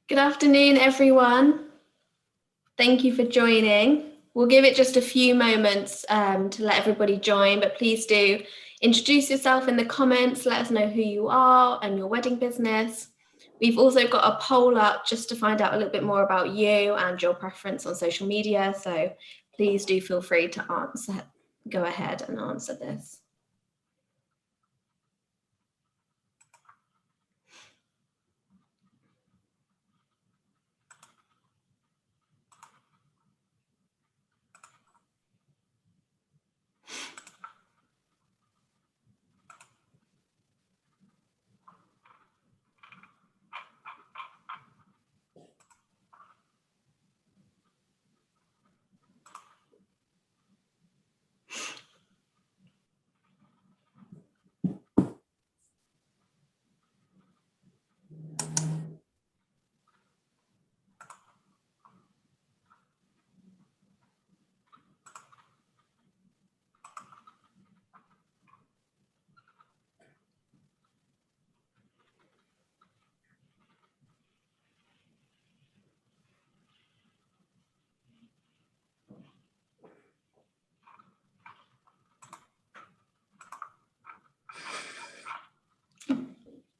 Good afternoon, everyone. Thank you for joining. We'll give it just a few moments to let everybody join, but please do introduce yourself in the comments. Let us know who you are and your wedding business. We've also got a poll up just to find out a little bit more about you and your preference on social media. So please do feel free to go ahead and answer this.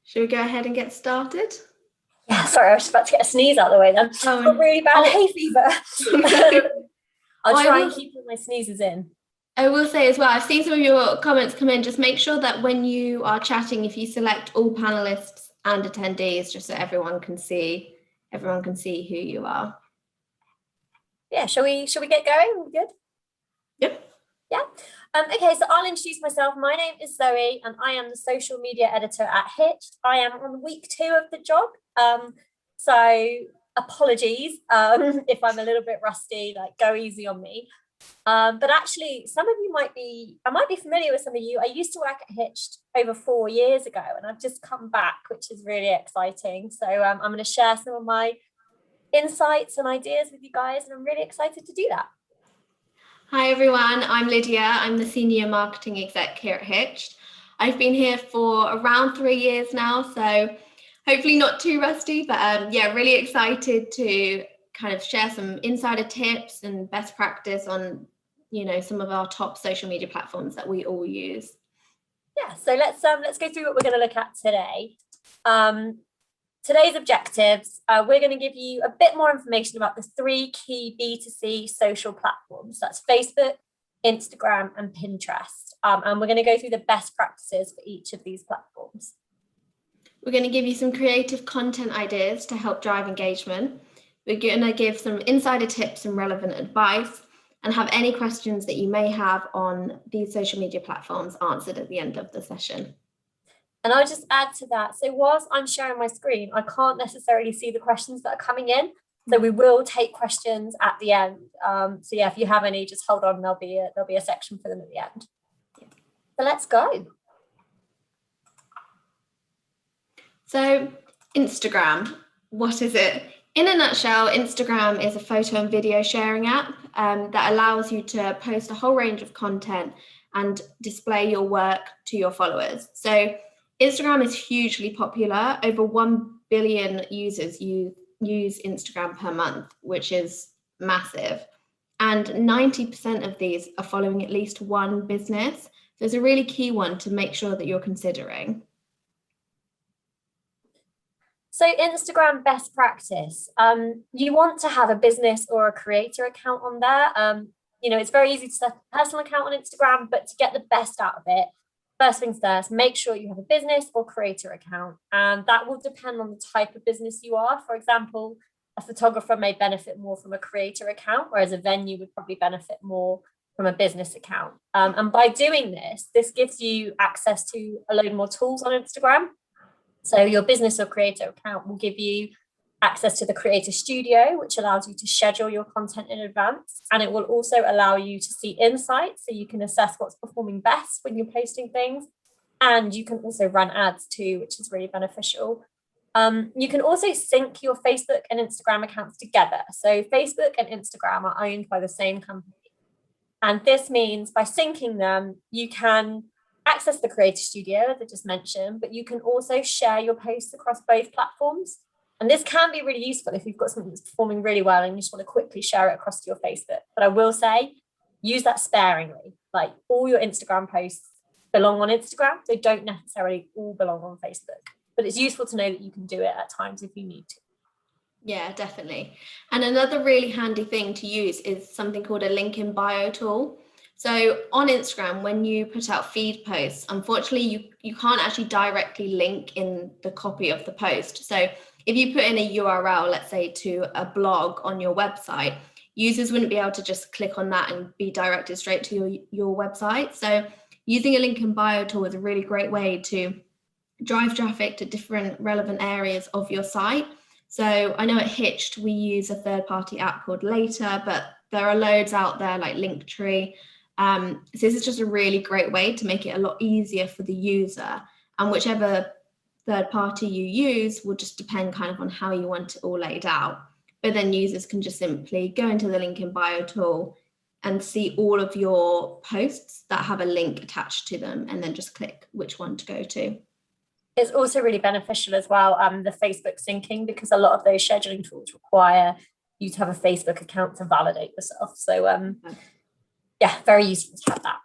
Should we go ahead and get started? Yeah, sorry, I was just about to get a sneeze out of the way then. I've got really bad hay fever. I'll try and keep all my sneezes in. I will say as well, I've seen some of your comments come in. Just make sure that when you are chatting, if you select all panelists and attendees, just so everyone can see who you are. Yeah, shall we get going? We good? Yep. Yeah. Okay, so I'll introduce myself. My name is Zoe, and I am the social media editor at Hitched. I am on week 2 of the job. So apologies if I'm a little bit rusty, like go easy on me. But actually, some of you I might be familiar with some of you. I used to work at Hitched over 4 years ago, and I've just come back, which is really exciting. So I'm going to share some of my insights and ideas with you guys, and I'm really excited to do that. Hi everyone, I'm Lydia. I'm the Senior Marketing Exec here at Hitched. I've been here for around 3 years now, so hopefully not too rusty, but yeah, really excited to kind of share some insider tips and best practice on, some of our top social media platforms that we all use. Yeah, so let's go through what we're going to look at today. Today's objectives, we're going to give you a bit more information about the 3 key B2C social platforms. That's Facebook, Instagram, and Pinterest. And we're going to go through the best practices for each of these platforms. We're going to give you some creative content ideas to help drive engagement. We're going to give some insider tips and relevant advice, and have any questions that you may have on these social media platforms answered at the end of the session. And I'll just add to that. So whilst I'm sharing my screen, I can't necessarily see the questions that are coming in. So we will take questions at the end. So yeah, if you have any, just hold on. There'll be a section for them at the end. So let's go. So Instagram, what is it? In a nutshell, Instagram is a photo and video sharing app that allows you to post a whole range of content and display your work to your followers. So Instagram is hugely popular. Over 1 billion users use Instagram per month, which is massive. And 90% of these are following at least one business. So it's a really key one to make sure that you're considering. So Instagram best practice. You want to have a business or a creator account on there. It's very easy to set a personal account on Instagram, but to get the best out of it, first things first, make sure you have a business or creator account. And that will depend on the type of business you are. For example, a photographer may benefit more from a creator account, whereas a venue would probably benefit more from a business account. And by doing this gives you access to a load more tools on Instagram. So your business or creator account will give you access to the creator studio, which allows you to schedule your content in advance. And it will also allow you to see insights, so you can assess what's performing best when you're posting things. And you can also run ads too, which is really beneficial. You can also sync your Facebook and Instagram accounts together. So Facebook and Instagram are owned by the same company. And this means by syncing them, you can access the Creator Studio, as I just mentioned, but you can also share your posts across both platforms. And this can be really useful if you've got something that's performing really well and you just want to quickly share it across to your Facebook. But I will say, use that sparingly. Like, all your Instagram posts belong on Instagram. They don't necessarily all belong on Facebook. But it's useful to know that you can do it at times if you need to. Yeah, definitely. And another really handy thing to use is something called a link in bio tool. So on Instagram, when you put out feed posts, unfortunately, you can't actually directly link in the copy of the post. So if you put in a URL, let's say to a blog on your website, users wouldn't be able to just click on that and be directed straight to your website. So using a link in bio tool is a really great way to drive traffic to different relevant areas of your site. So I know at Hitched, we use a third-party app called Later, but there are loads out there like Linktree. So this is just a really great way to make it a lot easier for the user, and whichever third party you use will just depend kind of on how you want it all laid out. But then users can just simply go into the link in bio tool and see all of your posts that have a link attached to them, and then just click which one to go to. It's also really beneficial as well, the Facebook syncing, because a lot of those scheduling tools require you to have a Facebook account to validate yourself. So yeah, very useful to have that.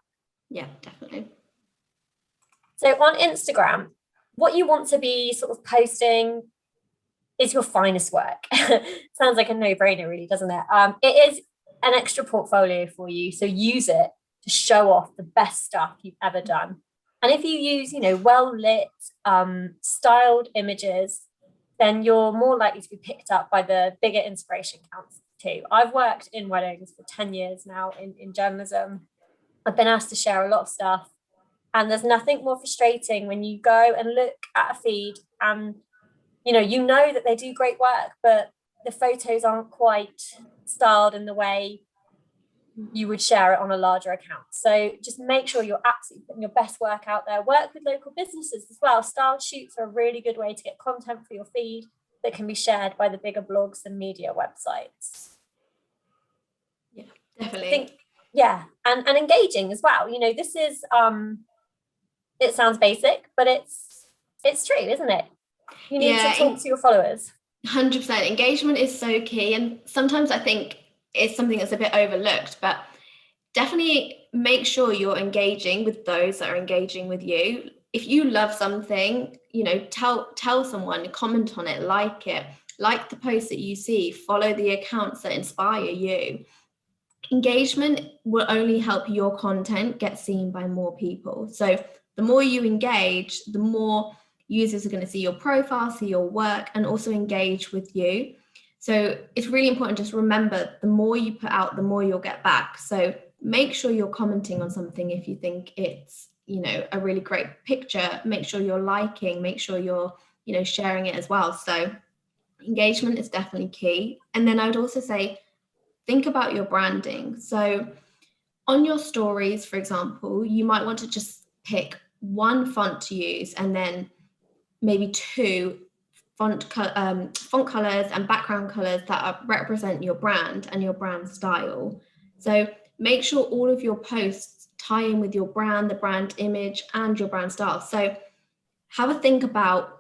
Yeah, definitely. So on Instagram, what you want to be sort of posting is your finest work. Sounds like a no-brainer, really, doesn't it? It is an extra portfolio for you, so use it to show off the best stuff you've ever done. And if you use, well lit, styled images, then you're more likely to be picked up by the bigger inspiration counts too. I've worked in weddings for 10 years now in journalism. I've been asked to share a lot of stuff. And there's nothing more frustrating when you go and look at a feed and you know that they do great work, but the photos aren't quite styled in the way you would share it on a larger account. So just make sure you're absolutely putting your best work out there. Work with local businesses as well. Styled shoots are a really good way to get content for your feed that can be shared by the bigger blogs and media websites. Yeah, definitely. I think, yeah, and engaging as well. This is it sounds basic, but it's true, isn't it? You need to talk to your followers. 100%. Engagement is so key, and sometimes I think it's something that's a bit overlooked, but definitely make sure you're engaging with those that are engaging with you. If you love something, tell someone, comment on it, like the post that you see, follow the accounts that inspire you. Engagement will only help your content get seen by more people. So the more you engage, the more users are going to see your profile, see your work, and also engage with you. So it's really important, just remember, the more you put out, the more you'll get back. So make sure you're commenting on something if you think it's, a really great picture. Make sure you're liking, make sure you're, sharing it as well. So engagement is definitely key. And then I would also say, think about your branding. So on your stories, for example, you might want to just pick one font to use, and then maybe two font colors and background colors that represent your brand and your brand style. So make sure all of your posts tie in with your brand, the brand image, and your brand style. So have a think about,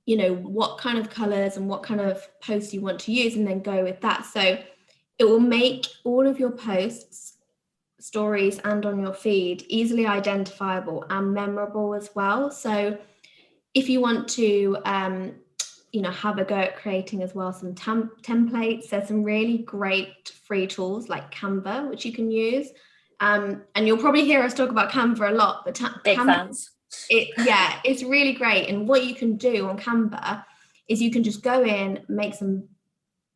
what kind of colors and what kind of posts you want to use, and then go with that. So it will make all of your posts, stories, and on your feed easily identifiable and memorable as well. So if you want to, have a go at creating as well some templates, there's some really great free tools like Canva, which you can use. And you'll probably hear us talk about Canva a lot, but big fans. It's really great. And what you can do on Canva is you can just go in, make some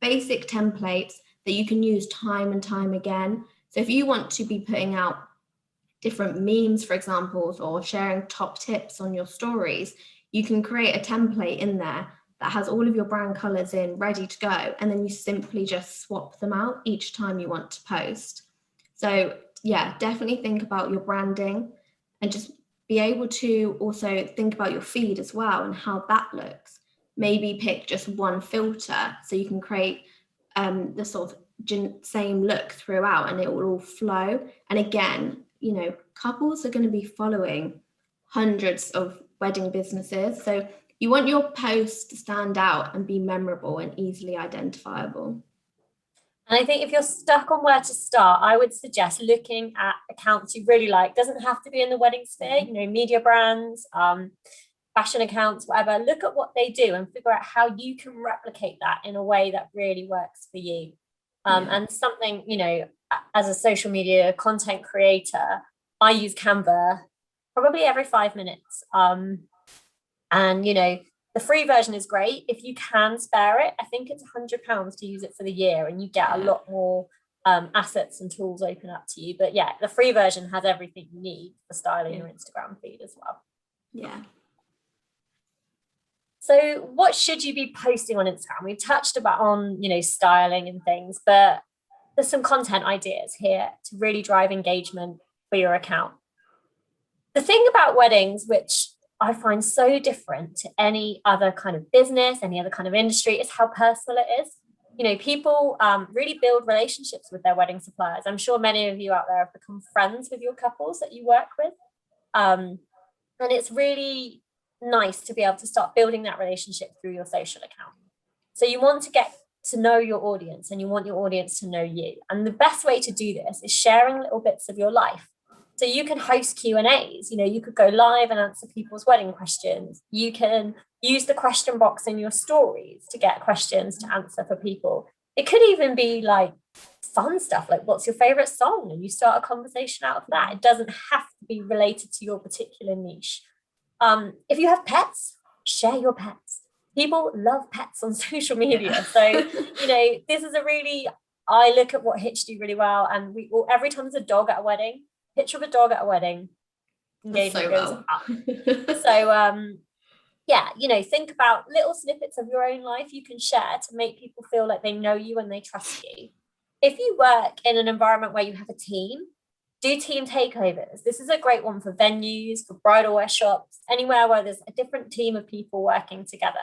basic templates that you can use time and time again. So if you want to be putting out different memes, for example, or sharing top tips on your stories, you can create a template in there that has all of your brand colors in, ready to go, and then you simply just swap them out each time you want to post. So yeah, definitely think about your branding, and just be able to also think about your feed as well and how that looks. Maybe pick just one filter so you can create the sort of same look throughout, and it will all flow. And again, couples are going to be following hundreds of wedding businesses, so you want your post to stand out and be memorable and easily identifiable. And I think if you're stuck on where to start, I would suggest looking at accounts you really like. Doesn't have to be in the wedding sphere, media brands, fashion accounts, whatever. Look at what they do and figure out how you can replicate that in a way that really works for you. And something, as a social media content creator, I use Canva probably every 5 minutes. And the free version is great if you can spare it. I think it's £100 to use it for the year, and you get a lot more assets and tools open up to you. But yeah, the free version has everything you need for styling your Instagram feed as well. Yeah. So what should you be posting on Instagram? We've touched about on styling and things, but there's some content ideas here to really drive engagement for your account. The thing about weddings, which I find so different to any other kind of business, any other kind of industry, is how personal it is. People really build relationships with their wedding suppliers. I'm sure many of you out there have become friends with your couples that you work with. And it's really nice to be able to start building that relationship through your social account. So you want to get to know your audience, and you want your audience to know you. And the best way to do this is sharing little bits of your life. So you can host Q&As, you could go live and answer people's wedding questions. You can use the question box in your stories to get questions to answer for people. It could even be like fun stuff, like what's your favorite song? And you start a conversation out of that. It doesn't have to be related to your particular niche. If you have pets, share your pets. People love pets on social media. So, this is I look at what Hitched do really well. And every time there's a dog at a wedding, picture of a dog at a wedding, engagement goes up. So think about little snippets of your own life you can share to make people feel like they know you and they trust you. If you work in an environment where you have a team, do team takeovers. This is a great one for venues, for bridal wear shops, anywhere where there's a different team of people working together.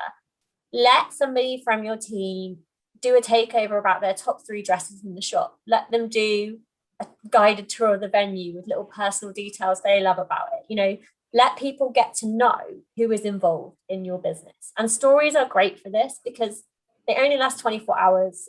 Let somebody from your team do a takeover about their top 3 dresses in the shop. Let them do a guided tour of the venue with little personal details they love about it. Let people get to know who is involved in your business. And stories are great for this because they only last 24 hours.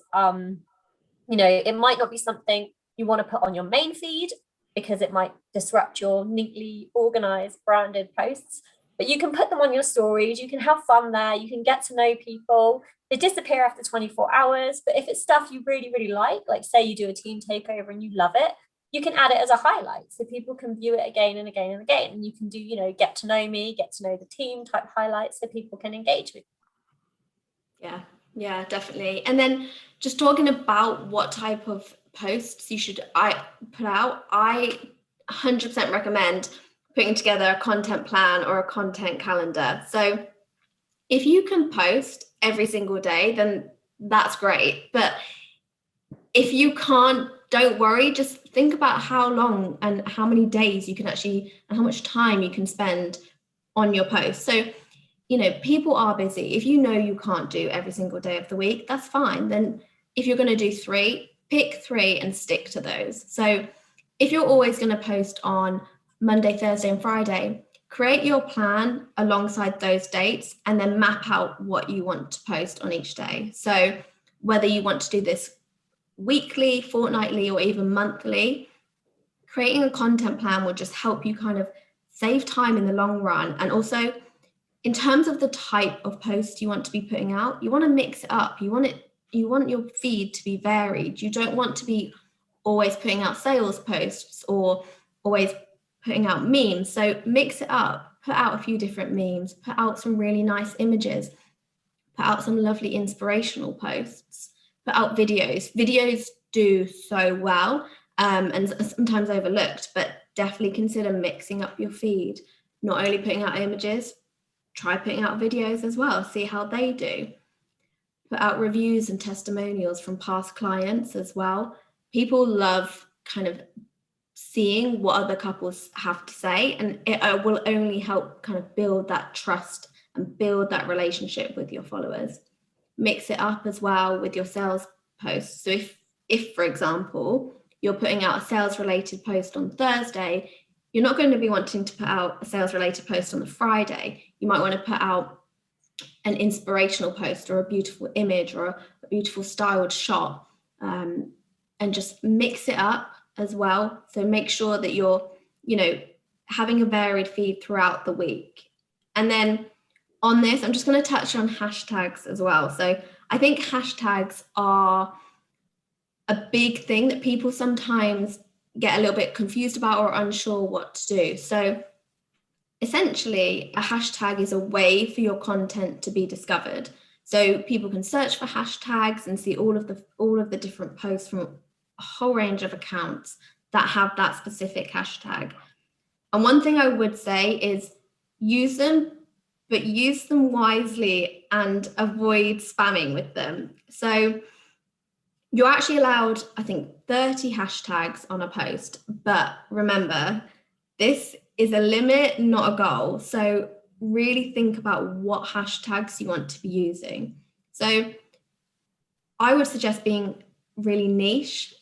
It might not be something you want to put on your main feed because it might disrupt your neatly organized branded posts, but you can put them on your stories. You can have fun there. You can get to know people. They disappear after 24 hours. But if it's stuff you really, really like say you do a team takeover and you love it, you can add it as a highlight so people can view it again and again and again. And you can do, get to know me, get to know the team type highlights so people can engage with you. Yeah, definitely. And then just talking about what type of posts I put out, I 100% recommend putting together a content plan or a content calendar. So if you can post every single day, then that's great. But if you can't, don't worry, just think about how long and how many days you can actually, and how much time you can spend on your post. So, people are busy. If you know you can't do every single day of the week, that's fine. Then if you're going to do 3, pick 3 and stick to those. So if you're always going to post on Monday, Thursday, and Friday, create your plan alongside those dates and then map out what you want to post on each day. So whether you want to do this weekly, fortnightly, or even monthly, creating a content plan will just help you kind of save time in the long run. And also, in terms of the type of post you want to be putting out, you want to mix it up. You want your feed to be varied. You don't want to be always putting out sales posts or always putting out memes. So mix it up, put out a few different memes, put out some really nice images, put out some lovely inspirational posts, put out videos. Videos do so well and sometimes overlooked, but definitely consider mixing up your feed, not only putting out images, try putting out videos as well, see how they do. Put out reviews and testimonials from past clients as well. People love kind of seeing what other couples have to say, and it will only help kind of build that trust and build that relationship with your followers. Mix it up as well with your sales posts. So if for example, you're putting out a sales related post on Thursday, you're not going to be wanting to put out a sales related post on the Friday. You might want to put out an inspirational post or a beautiful image or a beautiful styled shot, and just mix it up as well. So make sure that you're, having a varied feed throughout the week. And then on this, I'm just going to touch on hashtags as well. So I think hashtags are a big thing that people sometimes get a little bit confused about or unsure what to do. So essentially, a hashtag is a way for your content to be discovered. So people can search for hashtags and see all of the different posts from a whole range of accounts that have that specific hashtag. And one thing I would say is use them, but use them wisely and avoid spamming with them. So you're actually allowed, I think, 30 hashtags on a post, but remember, this is a limit, not a goal. So really think about what hashtags you want to be using. So I would suggest being really niche,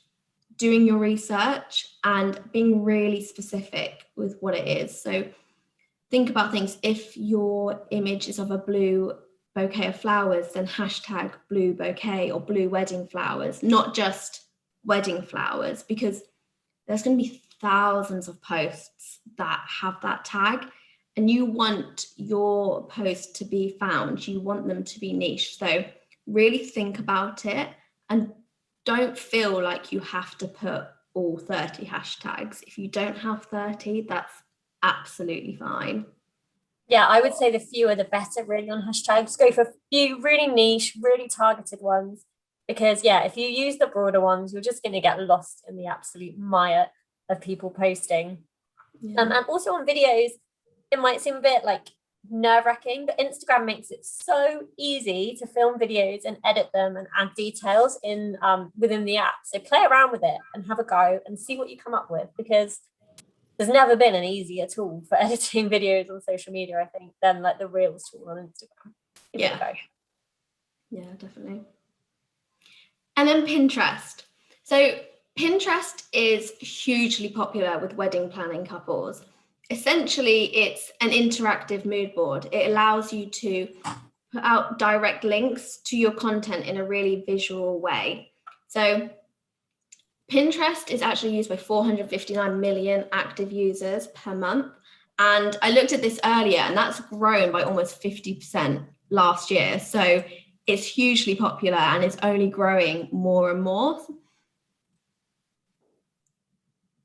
doing your research, and being really specific with what it is. So think about things. If your image is of a blue bouquet of flowers, then hashtag blue bouquet or blue wedding flowers, not just wedding flowers, because there's going to be thousands of posts that have that tag, and you want your post to be found. You want them to be niche. So really think about it and don't feel like you have to put all 30 hashtags. If you don't have 30, that's absolutely fine. Yeah, I would say the fewer the better, really, on hashtags. Go for a few really niche, really targeted ones. Because, yeah, if you use the broader ones, you're just going to get lost in the absolute mire of people posting. Yeah. And also on videos, it might seem a bit like nerve-wracking, but Instagram makes it so easy to film videos and edit them and add details in within the app. So play around with it and have a go and see what you come up with, because there's never been an easier tool for editing videos on social media, I think, than like the Reels tool on Instagram. Give it a go. Yeah, definitely. And then Pinterest. So Pinterest is hugely popular with wedding planning couples. Essentially, it's an interactive mood board. It allows you to put out direct links to your content in a really visual way. So Pinterest is actually used by 459 million active users per month. And I looked at this earlier, and that's grown by almost 50% last year. So it's hugely popular and it's only growing more and more.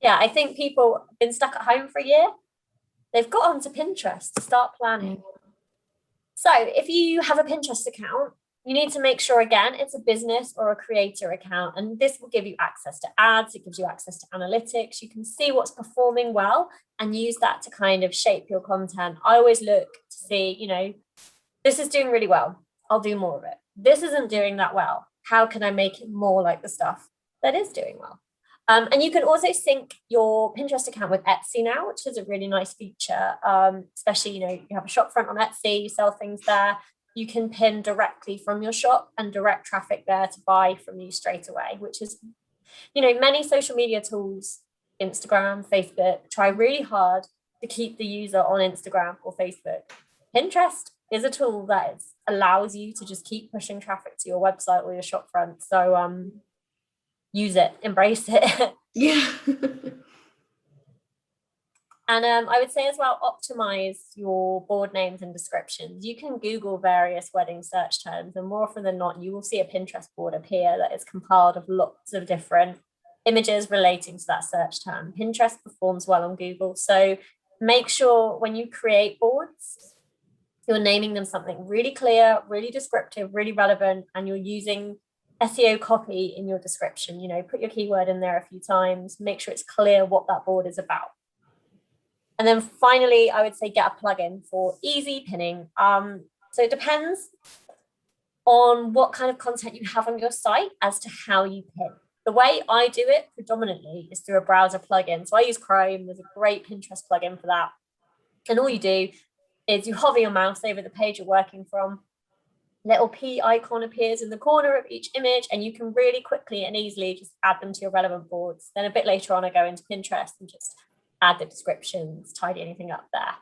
Yeah, I think people have been stuck at home for a year. They've got onto Pinterest to start planning. So if you have a Pinterest account, you need to make sure, again, it's a business or a creator account. And this will give you access to ads. It gives you access to analytics. You can see what's performing well and use that to kind of shape your content. I always look to see, this is doing really well. I'll do more of it. This isn't doing that well. How can I make it more like the stuff that is doing well? And you can also sync your Pinterest account with Etsy now, which is a really nice feature. Especially, you have a shop front on Etsy, you sell things there. You can pin directly from your shop and direct traffic there to buy from you straight away, which is, many social media tools, Instagram, Facebook, try really hard to keep the user on Instagram or Facebook. Pinterest is a tool that allows you to just keep pushing traffic to your website or your shop front. So use it, embrace it. Yeah. And I would say as well, optimize your board names and descriptions. You can Google various wedding search terms, and more often than not, you will see a Pinterest board appear that is compiled of lots of different images relating to that search term. Pinterest performs well on Google. So make sure when you create boards, you're naming them something really clear, really descriptive, really relevant, and you're using SEO copy in your description. Put your keyword in there a few times, make sure it's clear what that board is about. And then finally, I would say get a plugin for easy pinning. So it depends on what kind of content you have on your site as to how you pin. The way I do it predominantly is through a browser plugin. So I use Chrome. There's a great Pinterest plugin for that. And all you do is you hover your mouse over the page you're working from. Little P icon appears in the corner of each image, and you can really quickly and easily just add them to your relevant boards. Then a bit later on, I go into Pinterest and just add the descriptions, tidy anything up there.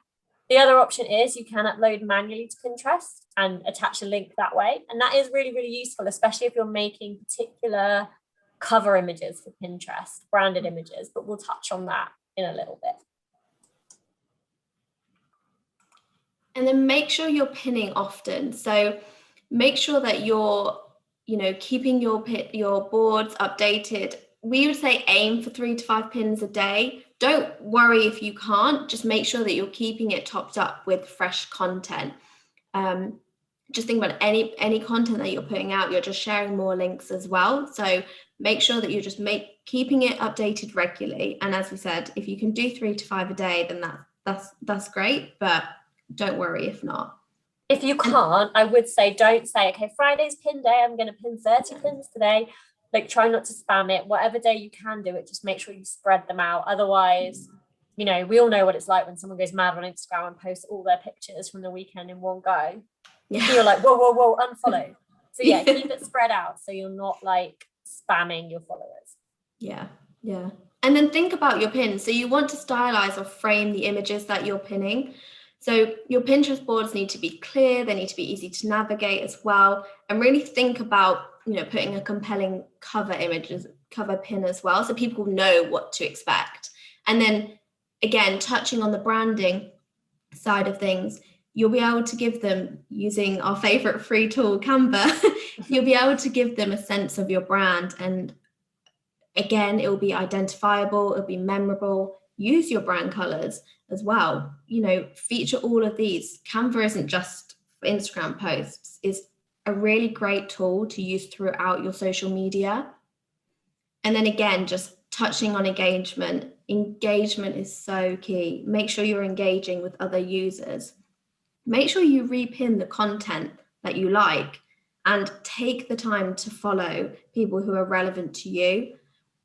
The other option is you can upload manually to Pinterest and attach a link that way. And that is really, really useful, especially if you're making particular cover images for Pinterest, branded images, but we'll touch on that in a little bit. And then make sure you're pinning often. So make sure that you're, keeping your boards updated. We would say aim for 3 to 5 pins a day. Don't worry if you can't, just make sure that you're keeping it topped up with fresh content. Just think about any content that you're putting out, you're just sharing more links as well. So make sure that you're just keeping it updated regularly. And as we said, if you can do 3 to 5 a day, then that's great, but don't worry if not. If you can't, I would say, don't say, okay, Friday's pin day, I'm going to pin 30 pins today. Like, try not to spam it. Whatever day you can do it, just make sure you spread them out. Otherwise, we all know what it's like when someone goes mad on Instagram and posts all their pictures from the weekend in one go. Yeah. You're like, whoa, unfollow. So yeah, keep it spread out so you're not like spamming your followers. Yeah. And then think about your pins. So you want to stylize or frame the images that you're pinning. So your Pinterest boards need to be clear, they need to be easy to navigate as well, and really think about, putting a compelling cover pin as well, so people know what to expect. And then again, touching on the branding side of things, you'll be able to give them, using our favorite free tool, Canva, you'll be able to give them a sense of your brand. And again, it will be identifiable, it'll be memorable. Use your brand colors as well. Feature all of these. Canva isn't just for Instagram posts. It's a really great tool to use throughout your social media. And then again, just touching on engagement. Engagement is so key. Make sure you're engaging with other users. Make sure you repin the content that you like and take the time to follow people who are relevant to you.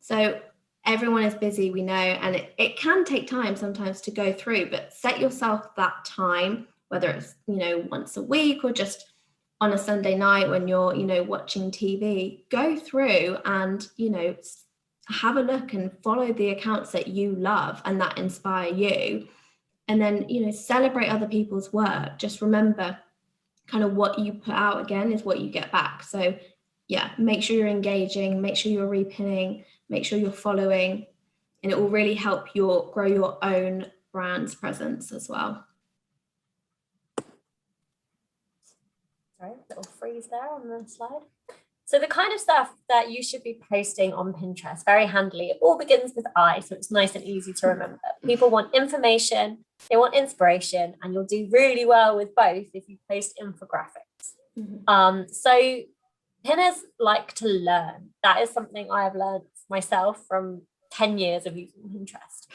So everyone is busy, we know, and it can take time sometimes to go through, but set yourself that time, whether it's, once a week or just on a Sunday night when you're, watching TV, go through and, have a look and follow the accounts that you love and that inspire you. And then, celebrate other people's work. Just remember kind of what you put out again is what you get back. So yeah, make sure you're engaging, make sure you're repinning, make sure you're following, and it will really help grow your own brand's presence as well. Sorry, little freeze there on the slide. So the kind of stuff that you should be posting on Pinterest, very handily, it all begins with I, so it's nice and easy to remember. People want information, they want inspiration, and you'll do really well with both if you post infographics. Mm-hmm. So pinners like to learn. That is something I have learned myself from 10 years of using Pinterest.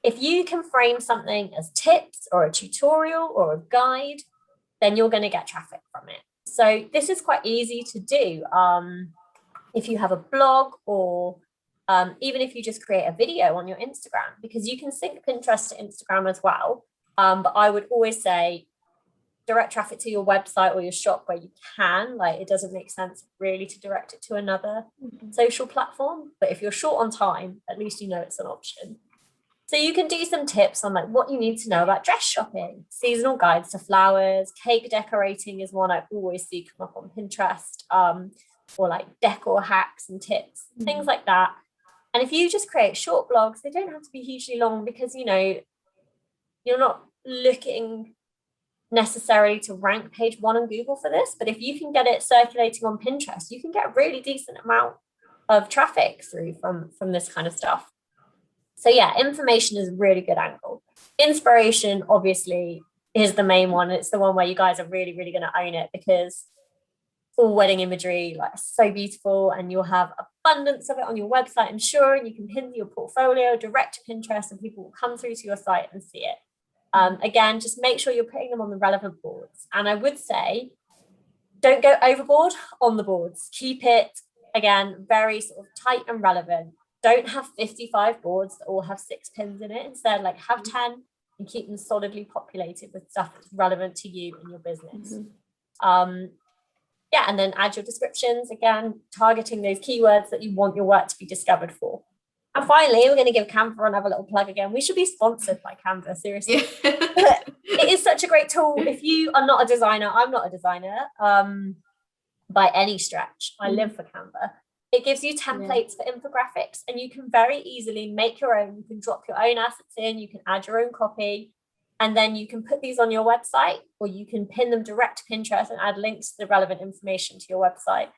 If you can frame something as tips or a tutorial or a guide, then you're going to get traffic from it. So this is quite easy to do. If you have a blog or even if you just create a video on your Instagram, because you can sync Pinterest to Instagram as well. But I would always say direct traffic to your website or your shop where you can. Like, it doesn't make sense really to direct it to another social platform. But if you're short on time, at least you know it's an option. So you can do some tips on like what you need to know about dress shopping, seasonal guides to flowers, cake decorating is one I always see come up on Pinterest, or like decor hacks and tips, things like that. And if you just create short blogs, they don't have to be hugely long because, you're not looking necessarily to rank page 1 on Google for this. But if you can get it circulating on Pinterest, you can get a really decent amount of traffic through from this kind of stuff. So yeah, information is a really good angle. Inspiration, obviously, is the main one. It's the one where you guys are really, really going to own it because all wedding imagery, like, so beautiful, and you'll have abundance of it on your website, I'm sure, and you can pin to your portfolio, direct to Pinterest, and people will come through to your site and see it. Again, just make sure you're putting them on the relevant boards. And I would say, don't go overboard on the boards. Keep it, again, very sort of tight and relevant. Don't have 55 boards that all have 6 pins in it. Instead, like, have 10 and keep them solidly populated with stuff that's relevant to you and your business. Yeah, and then add your descriptions, again, targeting those keywords that you want your work to be discovered for. And finally, we're going to give Canva another little plug again. We should be sponsored by Canva, seriously. Yeah. It such a great tool. If you are not a designer, I'm not a designer by any stretch. I live for Canva. It gives you templates for infographics, and you can very easily make your own. You can drop your own assets in, you can add your own copy, and then you can put these on your website, or you can pin them direct to Pinterest and add links to the relevant information to your website.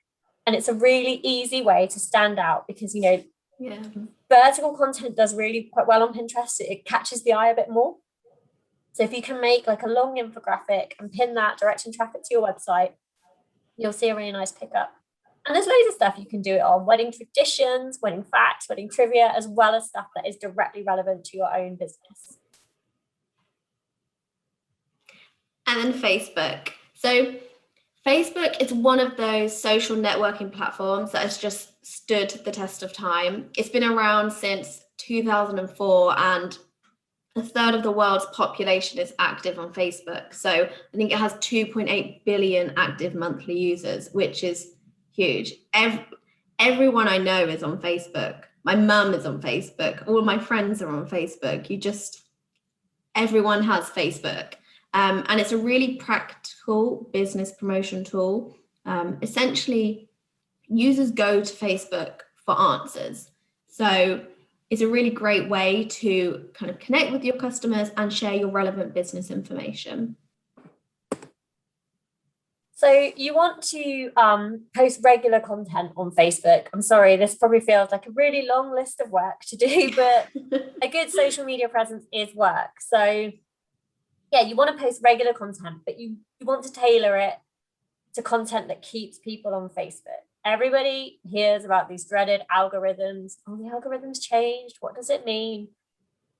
And it's a really easy way to stand out because, you know, vertical content does really quite well on Pinterest. It catches the eye a bit more. So if you can make like a long infographic and pin that, directing traffic to your website, you'll see a really nice pickup. And there's loads of stuff you can do it on: wedding traditions, wedding facts, wedding trivia, as well as stuff that is directly relevant to your own business. And then Facebook. So Facebook is one of those social networking platforms that has just stood the test of time. It's been around since 2004, and a third of the world's population is active on Facebook. So I think it has 2.8 billion active monthly users, which is huge. Everyone I know is on Facebook. My mum is on Facebook. All my friends are on Facebook. Everyone has Facebook. And it's a really practical business promotion tool. Essentially, users go to Facebook for answers. So it's a really great way to kind of connect with your customers and share your relevant business information. So you want to post regular content on Facebook. I'm sorry, this probably feels like a really long list of work to do, but a good social media presence is work. So yeah, you want to post regular content, but you want to tailor it to content that keeps people on Facebook. Everybody hears about these dreaded algorithms. Oh, the algorithm's changed. What does it mean?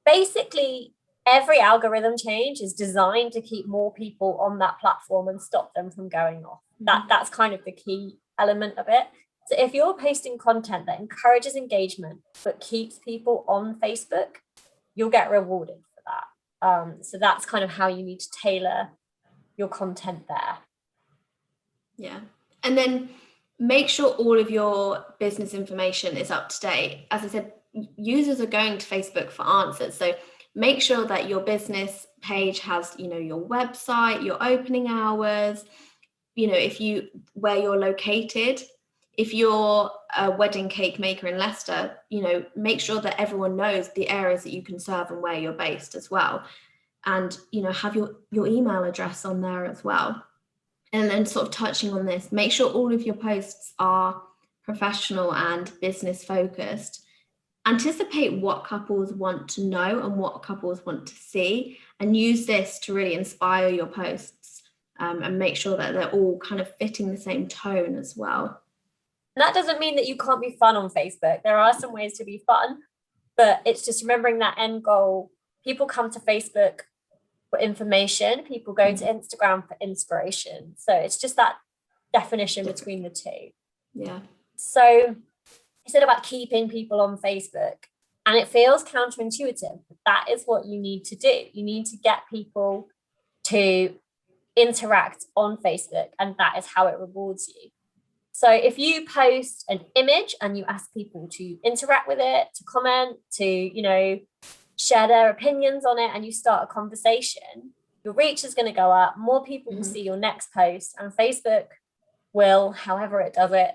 Basically, every algorithm change is designed to keep more people on that platform and stop them from going off. That's kind of the key element of it. So if you're posting content that encourages engagement but keeps people on Facebook, you'll get rewarded for that. So that's kind of how you need to tailor your content there. Yeah. And then make sure all of your business information is up to date. As I said, users are going to Facebook for answers. So make sure that your business page has, you know, your website, your opening hours, you know, where you're located. If you're a wedding cake maker in Leicester, you know, make sure that everyone knows the areas that you can serve and where you're based as well. And, you know, have your email address on there as well. And then sort of touching on this, make sure all of your posts are professional and business focused. Anticipate what couples want to know and what couples want to see, and use this to really inspire your posts, and make sure that they're all kind of fitting the same tone as well. And that doesn't mean that you can't be fun on Facebook. There are some ways to be fun, but it's just remembering that end goal. People come to Facebook for information, people go to Instagram for inspiration. So it's just that definition between the two. Yeah. So you said about keeping people on Facebook, and it feels counterintuitive, but that is what you need to do. You need to get people to interact on Facebook, and that is how it rewards you. So if you post an image and you ask people to interact with it, to comment, to, you know, share their opinions on it, and you start a conversation, your reach is going to go up, more people will see your next post, and Facebook will, however it does it,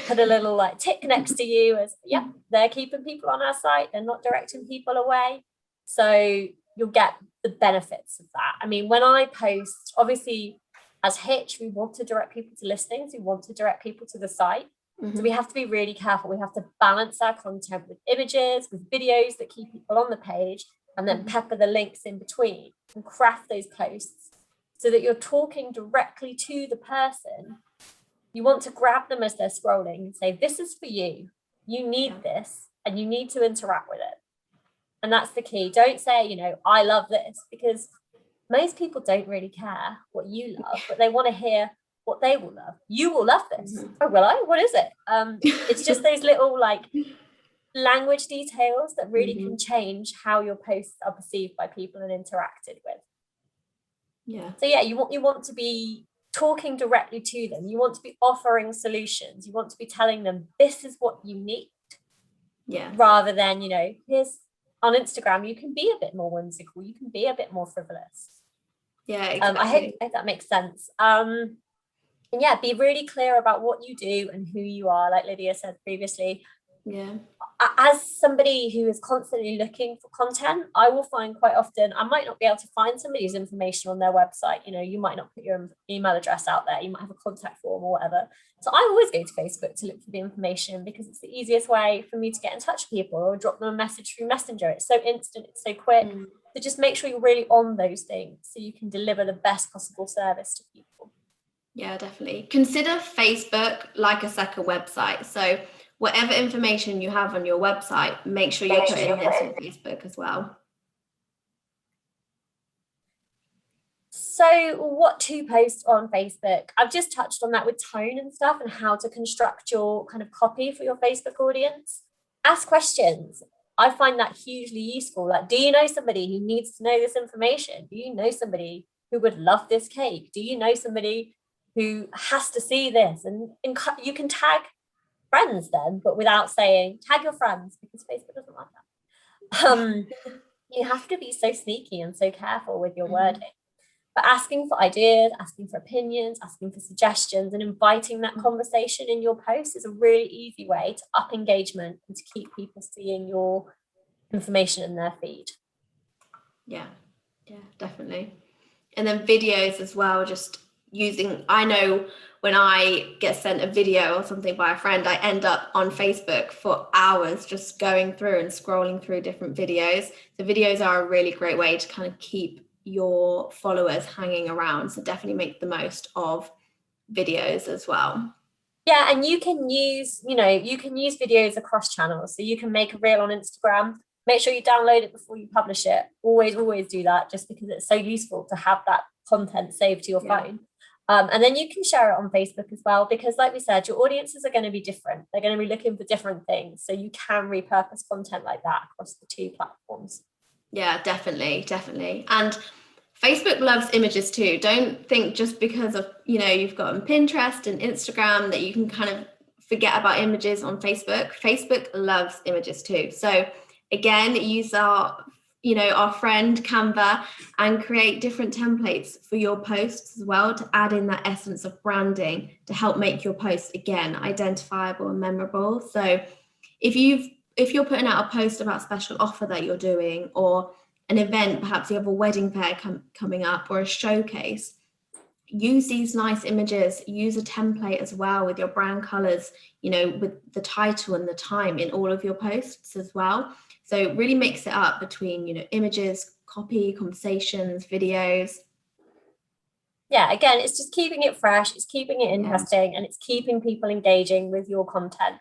put a little like tick next to you as, yep, they're keeping people on our site, they're not directing people away. So you'll get the benefits of that. I mean, when I post, obviously as Hitched, we want to direct people to listings, we want to direct people to the site. So we have to be really careful. We have to balance our content with images, with videos that keep people on the page, and then pepper the links in between and craft those posts so that you're talking directly to the person. You want to grab them as they're scrolling and say, this is for you. You need this, and you need to interact with it. And that's the key. Don't say, you know, I love this, because most people don't really care what you love, but they want to hear what they will love. You will love this. Oh, will I? What is it? It's just those little like language details that really can change how your posts are perceived by people and interacted with. Yeah. So yeah, you want to be talking directly to them. You want to be offering solutions. You want to be telling them this is what you need. Yeah. Rather than, you know, here's on Instagram, you can be a bit more whimsical. You can be a bit more frivolous. Yeah, I exactly. hope that makes sense. And yeah, be really clear about what you do and who you are, like Lydia said previously. Yeah. As somebody who is constantly looking for content, I will find quite often I might not be able to find somebody's information on their website. You know, you might not put your email address out there, you might have a contact form or whatever. So I always go to Facebook to look for the information because it's the easiest way for me to get in touch with people or drop them a message through Messenger. It's so instant, it's so quick. So just make sure you're really on those things so you can deliver the best possible service to people. Yeah, definitely. Consider Facebook like a second website. So whatever information you have on your website, make sure you're putting this on Facebook as well. So, what to post on Facebook? I've just touched on that with tone and stuff and how to construct your kind of copy for your Facebook audience. Ask questions. I find that hugely useful. Like, do you know somebody who needs to know this information? Do you know somebody who would love this cake? Do you know somebody who has to see this? And you can tag friends then, but without saying tag your friends because Facebook doesn't like that. You have to be so sneaky and so careful with your wording. But asking for ideas, asking for opinions, asking for suggestions, and inviting that conversation in your post is a really easy way to up engagement and to keep people seeing your information in their feed. Yeah, definitely. And then videos as well, just using, I know when I get sent a video or something by a friend, I end up on Facebook for hours just going through and scrolling through different videos. So videos are a really great way to kind of keep your followers hanging around. So definitely make the most of videos as well. Yeah, and you can use videos across channels. So you can make a reel on Instagram. Make sure you download it before you publish it. Always do that just because it's so useful to have that content saved to your phone. And then you can share it on Facebook as well, because like we said, your audiences are going to be different. They're going to be looking for different things. So you can repurpose content like that across the two platforms. Yeah, definitely. And Facebook loves images too. Don't think just because of, you've got Pinterest and Instagram that you can kind of forget about images on Facebook. Facebook loves images too. So again, use our friend Canva and create different templates for your posts as well to add in that essence of branding to help make your posts again identifiable and memorable. So if you're putting out a post about a special offer that you're doing or an event, perhaps you have a wedding fair coming up or a showcase, use these nice images, use a template as well with your brand colors, with the title and the time in all of your posts as well. So really mix it up between, images, copy, conversations, videos. Yeah, again, it's just keeping it fresh, it's keeping it interesting, and it's keeping people engaging with your content.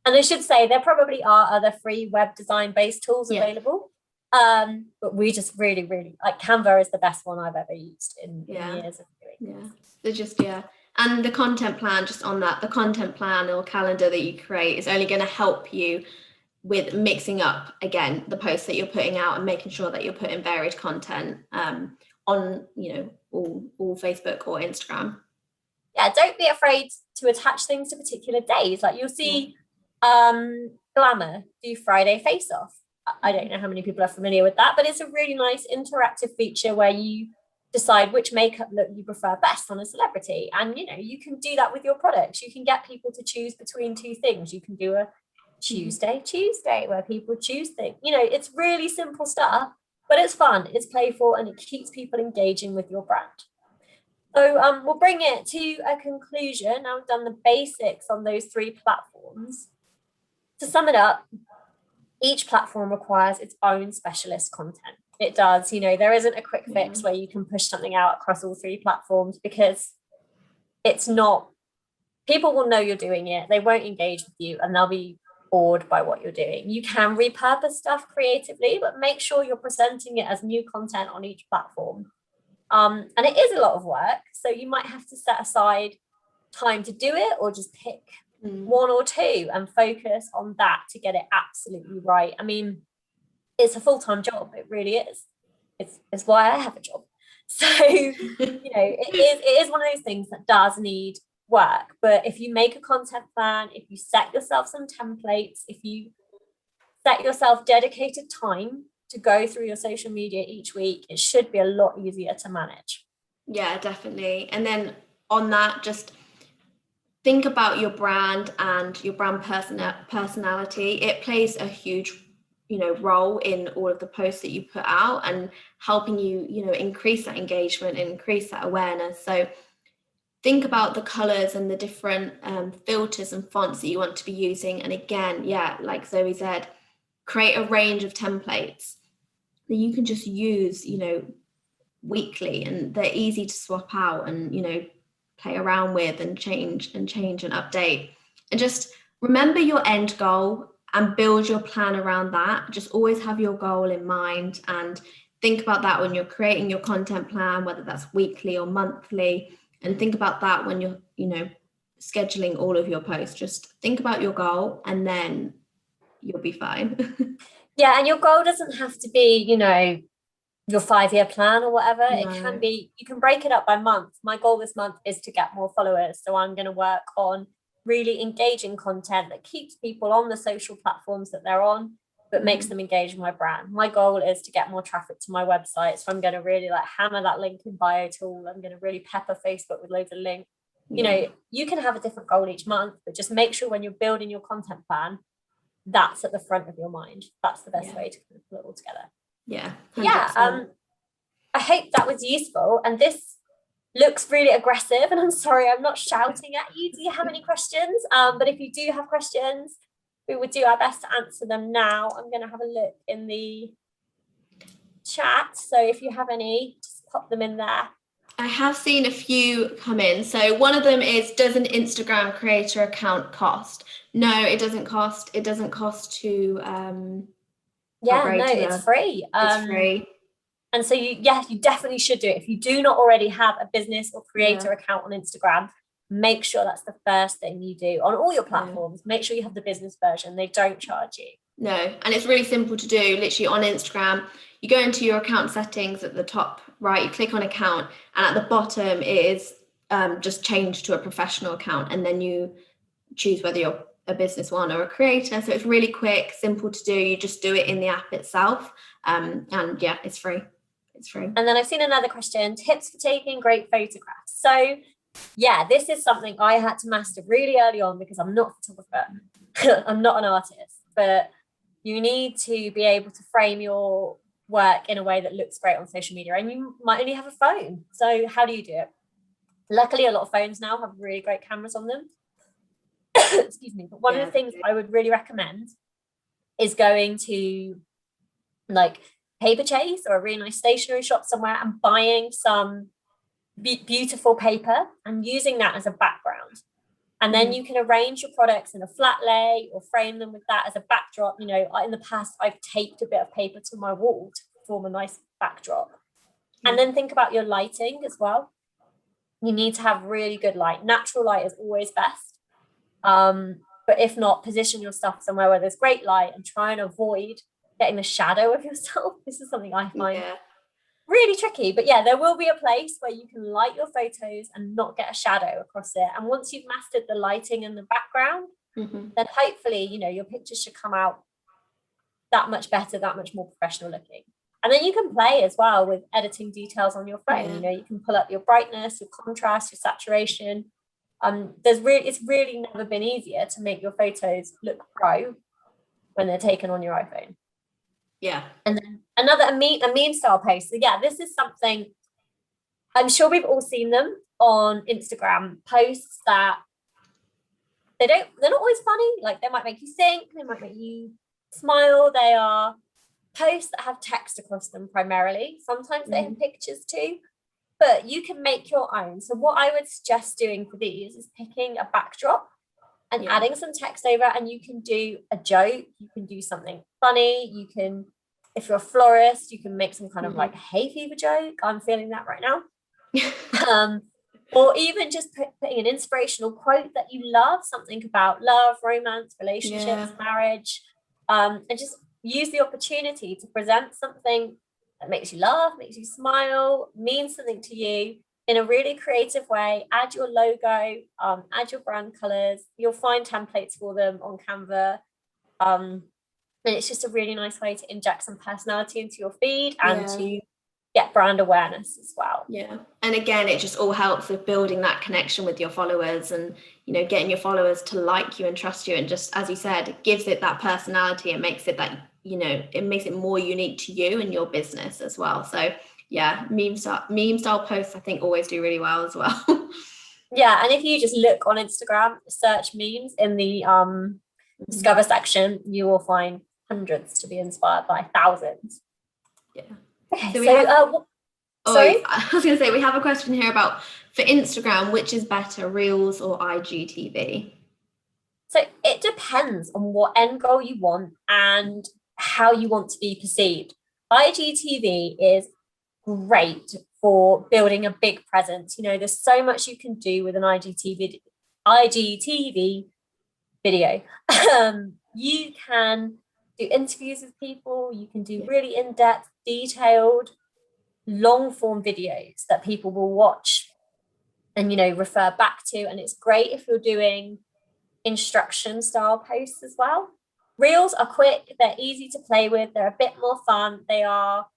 And I should say there probably are other free web design based tools available. But we just really like Canva is the best one I've ever used in years of doing this. They're just and the content plan, just on that, the content plan or calendar that you create is only going to help you with mixing up again the posts that you're putting out and making sure that you're putting varied content on all Facebook or Instagram. Yeah, don't be afraid to attach things to particular days. Like you'll see Glamour do Friday Face Off. I don't know how many people are familiar with that, but it's a really nice interactive feature where you decide which makeup look you prefer best on a celebrity. And you can do that with your products. You can get people to choose between two things. You can do a Tuesday where people choose things. It's really simple stuff, but it's fun, it's playful, and it keeps people engaging with your brand. So we'll bring it to a conclusion. Now we've done the basics on those three platforms. To sum it up, each platform requires its own specialist content. It does. There isn't a quick fix where you can push something out across all three platforms because it's not, people will know you're doing it. They won't engage with you and they'll be bored by what you're doing. You can repurpose stuff creatively, but make sure you're presenting it as new content on each platform. And it is a lot of work. So you might have to set aside time to do it or just pick one or two and focus on that to get it absolutely right. I mean, it's a full-time job. It really is. It's why I have a job. So, it is one of those things that does need work. But if you make a content plan, if you set yourself some templates, if you set yourself dedicated time to go through your social media each week, it should be a lot easier to manage. Yeah, definitely. And then on that, just think about your brand and your brand personality. It plays a huge, role in all of the posts that you put out and helping you, increase that engagement and increase that awareness. So think about the colors and the different filters and fonts that you want to be using. And again, yeah, like Zoe said, create a range of templates that you can just use, weekly, and they're easy to swap out and, play around with and change and update. And just remember your end goal and build your plan around that. Just always have your goal in mind and think about that when you're creating your content plan, whether that's weekly or monthly. And think about that when you're, scheduling all of your posts. Just think about your goal and then you'll be fine. Yeah, and your goal doesn't have to be, your 5-year plan or whatever. It can No. be, you can break it up by month. My goal this month is to get more followers. So I'm going to work on really engaging content that keeps people on the social platforms that they're on, but makes them engage with my brand. My goal is to get more traffic to my website. So I'm going to really like hammer that link in bio tool. I'm going to really pepper Facebook with loads of links. You can have a different goal each month, but just make sure when you're building your content plan, that's at the front of your mind. That's the best way to put it all together. Yeah. 100%. Yeah. I hope that was useful. And this looks really aggressive. And I'm sorry, I'm not shouting at you. Do you have any questions? But if you do have questions, we would do our best to answer them now. I'm going to have a look in the chat. So if you have any, just pop them in there. I have seen a few come in. So one of them is, does an Instagram creator account cost? No, it doesn't cost. It doesn't cost to no, it's free. It's free. And so you definitely should do it. If you do not already have a business or creator account on Instagram, make sure that's the first thing you do on all your platforms. Make sure you have the business version. They don't charge you. No, and it's really simple to do. Literally on Instagram, you go into your account settings at the top right, you click on account, and at the bottom it is just change to a professional account, and then you choose whether you're a business one or a creator. So it's really quick, simple to do. You just do it in the app itself, and yeah, it's free. It's free. And then I've seen another question: tips for taking great photographs. So yeah, this is something I had to master really early on because I'm not a photographer. I'm not an artist, but you need to be able to frame your work in a way that looks great on social media, and you might only have a phone. So how do you do it? Luckily, a lot of phones now have really great cameras on them. Excuse me. But one of the things I would really recommend is going to like Paper Chase or a really nice stationery shop somewhere and buying some beautiful paper and using that as a background. And then you can arrange your products in a flat lay or frame them with that as a backdrop. In the past, I've taped a bit of paper to my wall to form a nice backdrop. And then think about your lighting as well. You need to have really good light. Natural light is always best. But if not, position your stuff somewhere where there's great light and try and avoid getting the shadow of yourself. This is something I find really tricky, but yeah, there will be a place where you can light your photos and not get a shadow across it. And once you've mastered the lighting and the background, then hopefully, your pictures should come out that much better, that much more professional looking. And then you can play as well with editing details on your phone. You can pull up your brightness, your contrast, your saturation. It's really never been easier to make your photos look pro when they're taken on your iPhone. Yeah. And then a meme style post. So yeah, this is something I'm sure we've all seen them on Instagram, posts that they're not always funny. Like they might make you think, they might make you smile. They are posts that have text across them primarily. Sometimes they have pictures too, but you can make your own. So what I would suggest doing for these is picking a backdrop and adding some text over, and you can do a joke, you can do something funny, you can, if you're a florist, you can make some kind of like hay fever joke. I'm feeling that right now. Or even just putting an inspirational quote that you love, something about love, romance, relationships, marriage, and just use the opportunity to present something that makes you laugh, makes you smile, means something to you in a really creative way. Add your logo, add your brand colors. You'll find templates for them on Canva. And it's just a really nice way to inject some personality into your feed and to get brand awareness as well. Yeah. And again, it just all helps with building that connection with your followers and, getting your followers to like you and trust you. And just, as you said, it gives it that personality and makes it that, it makes it more unique to you and your business as well. So yeah, meme style posts, I think, always do really well as well. Yeah. And if you just look on Instagram, search memes in the discover section, you will find hundreds to be inspired by, thousands. Yeah. Okay. So Sorry? I was going to say, we have a question here about, for Instagram, which is better, Reels or IGTV? So it depends on what end goal you want and how you want to be perceived. IGTV is great for building a big presence. There's so much you can do with an IGTV video. You can do interviews with people. You can do really in-depth, detailed, long-form videos that people will watch and refer back to. And it's great if you're doing instruction style posts as well. Reels are quick, they're easy to play with, they're a bit more fun, they are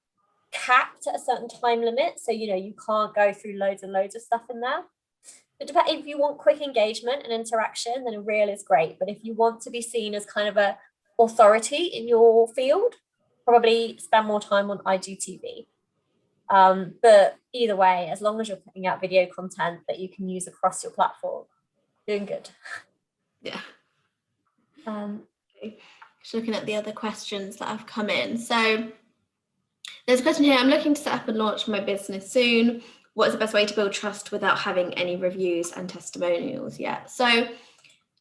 capped at a certain time limit, so you can't go through loads and loads of stuff in there. But if you want quick engagement and interaction, then a reel is great. But if you want to be seen as kind of a authority in your field, probably spend more time on IGTV. But either way, as long as you're putting out video content that you can use across your platform, doing good. Yeah. Okay. Just looking at the other questions that have come in. So there's a question here. I'm looking to set up and launch my business soon. What is the best way to build trust without having any reviews and testimonials yet? So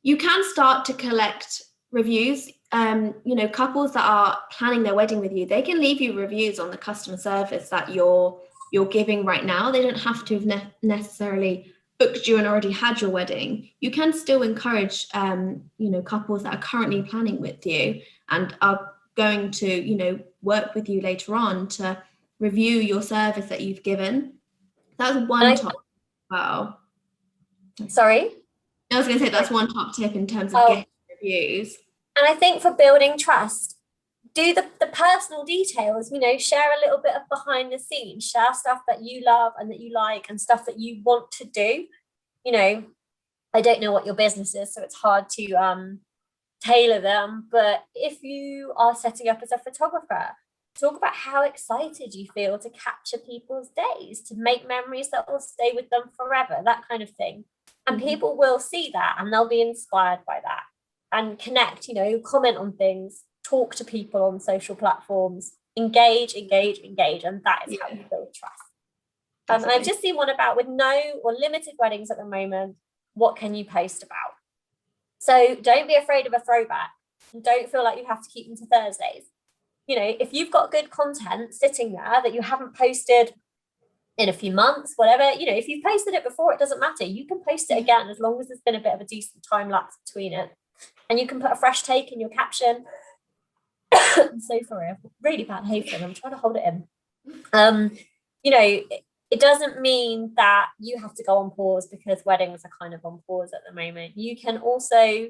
you can start to collect reviews. Couples that are planning their wedding with you, they can leave you reviews on the customer service that you're giving right now. They don't have to have necessarily booked you and already had your wedding. You can still encourage couples that are currently planning with you and are going to work with you later on to review your service that you've given. That's one top. Wow. Sorry? I was going to say that's one top tip in terms of getting reviews. And I think for building trust, do the personal details, share a little bit of behind the scenes, share stuff that you love and that you like and stuff that you want to do. I don't know what your business is, so it's hard to tailor them. But if you are setting up as a photographer, talk about how excited you feel to capture people's days, to make memories that will stay with them forever, that kind of thing. And people will see that and they'll be inspired by that and connect, comment on things, talk to people on social platforms, engage. And that is how you build trust. And I've just seen one about with no or limited weddings at the moment, what can you post about? So don't be afraid of a throwback. And don't feel like you have to keep them to Thursdays. If you've got good content sitting there that you haven't posted in a few months, whatever, if you've posted it before, it doesn't matter. You can post it again as long as there's been a bit of a decent time lapse between it. And you can put a fresh take in your caption. I'm so sorry, I've got really bad hay fever. I'm trying to hold it in. It doesn't mean that you have to go on pause because weddings are kind of on pause at the moment. You can also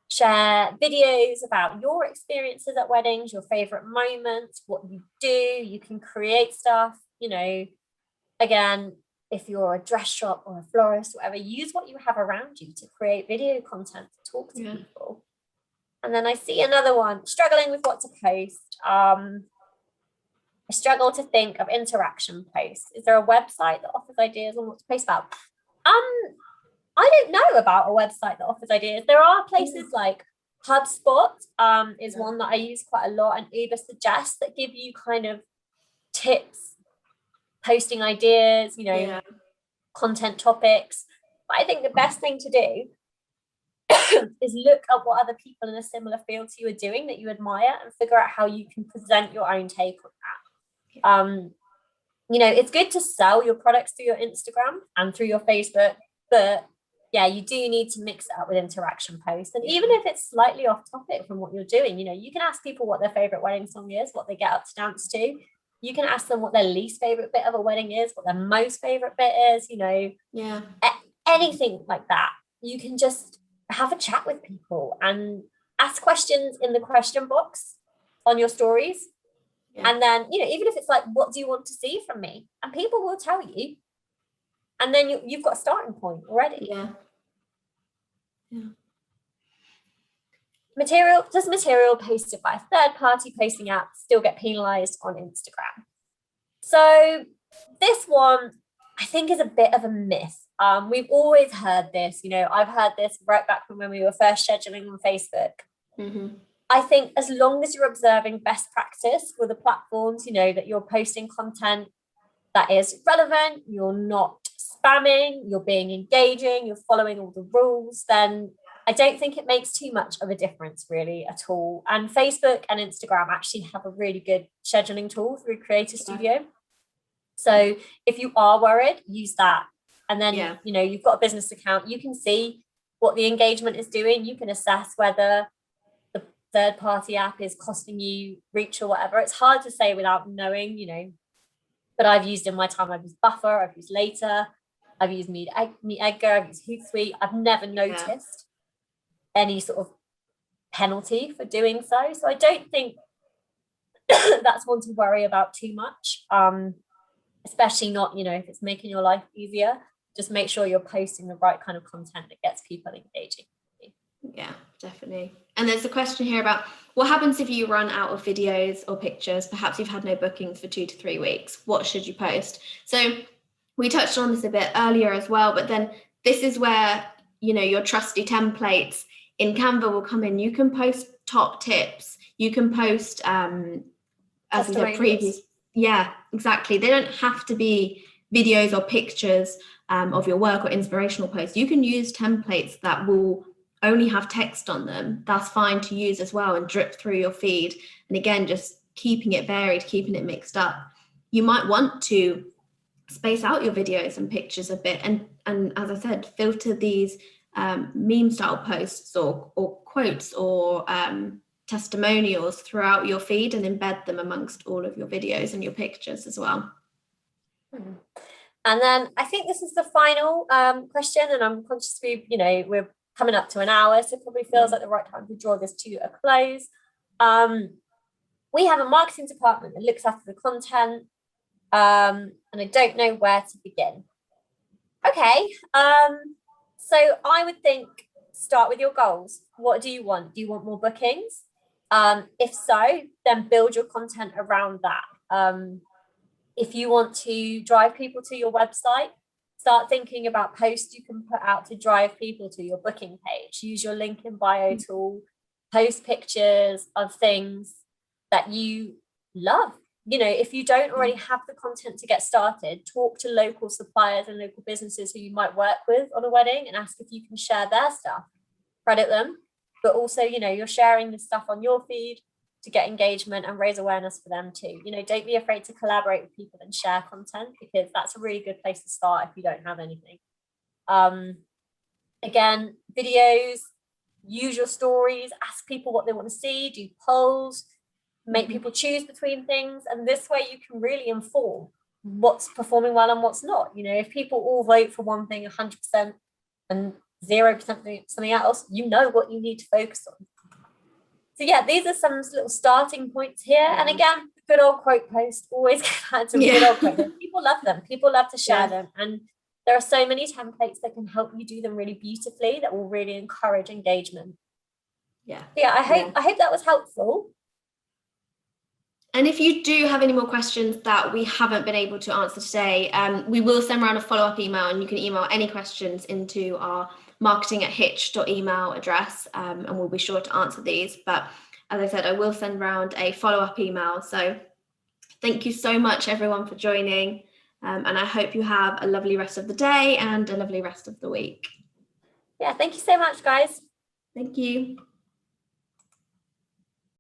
share videos about your experiences at weddings, your favorite moments, what you do. You can create stuff, again, if you're a dress shop or a florist, whatever, use what you have around you to create video content to talk to people. And then I see another one, struggling with what to post. I struggle to think of interaction posts. Is there a website that offers ideas on what to post about? I don't know about a website that offers ideas. There are places like HubSpot is one that I use quite a lot, and Uber Suggest that give you kind of tips, posting ideas, content topics. But I think the best thing to do is look at what other people in a similar field to you are doing that you admire and figure out how you can present your own take on that. It's good to sell your products through your Instagram and through your Facebook, but you do need to mix it up with interaction posts. And even if it's slightly off topic from what you're doing, you can ask people what their favorite wedding song is, what they get up to dance to. You can ask them what their least favorite bit of a wedding is, what their most favorite bit is, anything like that. You can just have a chat with people and ask questions in the question box on your stories. And then, you know, even if it's like, what do you want to see from me? And people will tell you. And then you've got a starting point already. Yeah. Does material posted by a third-party posting app still get penalized on Instagram? So this one, I think, is a bit of a myth. We've always heard this, you know, I've heard this right back from when we were first scheduling on Facebook. I think as long as you're observing best practice for the platforms, you know, that you're posting content that is relevant, you're not spamming, you're being engaging, you're following all the rules, then I don't think it makes too much of a difference really at all. And Facebook and Instagram actually have a really good scheduling tool through Creator Studio. So if you are worried, use that. And then, you know, you've got a business account, you can see what the engagement is doing. You can assess whether the third-party app is costing you reach or whatever. It's hard to say without knowing, you know, but I've used in my time, I've used Buffer, I've used Later, I've used Meet Edgar, I've used Hootsuite. I've never noticed any sort of penalty for doing so. So I don't think that's one to worry about too much, especially not, you know, if it's making your life easier. Just make sure you're posting the right kind of content that gets people engaging. Yeah, definitely. And there's a question here about what happens if you run out of videos or pictures? Perhaps you've had no bookings for 2 to 3 weeks. What should you post? So we touched on this a bit earlier as well, but then this is where, you know, your trusty templates in Canva will come in. You can post top tips. You can post, as we said previous. Yeah, exactly. They don't have to be videos or pictures of your work or inspirational posts. You can use templates that will only have text on them. That's fine to use as well and drip through your feed. And again, just keeping it varied, keeping it mixed up. You might want to space out your videos and pictures a bit, and as I said, filter these meme style posts or quotes or testimonials throughout your feed and embed them amongst all of your videos and your pictures as well. And then I think this is the final question, and I'm conscious we're coming up to an hour, so it probably feels like the right time to draw this to a close. We have a marketing department that looks after the content, and I don't know where to begin. Okay, so I would think start with your goals. What do you want? Do you want more bookings? If so, then build your content around that. If you want to drive people to your website, start thinking about posts you can put out to drive people to your booking page. Use your link in bio tool, post pictures of things that you love. You know, if you don't already have the content to get started, talk to local suppliers and local businesses who you might work with on a wedding and ask if you can share their stuff. Credit them, but also, you know, you're sharing this stuff on your feed to get engagement and raise awareness for them too. You know, don't be afraid to collaborate with people and share content, because that's a really good place to start if you don't have anything. Again, videos, use your stories, ask people what they want to see, do polls, make people choose between things. And this way you can really inform what's performing well and what's not. You know, if people all vote for one thing 100% and 0% something else, you know what you need to focus on. So yeah, these are some little starting points here. And again, good old quote post, always go back to good old quote. People love them. People love to share them. And there are so many templates that can help you do them really beautifully that will really encourage engagement. Yeah. I hope that was helpful. And if you do have any more questions that we haven't been able to answer today, we will send around a follow-up email, and you can email any questions into our marketing@hitched.email address, and we'll be sure to answer these. But as I said, I will send around a follow-up email. So thank you so much, everyone, for joining. And I hope you have a lovely rest of the day and a lovely rest of the week. Yeah, thank you so much, guys. Thank you.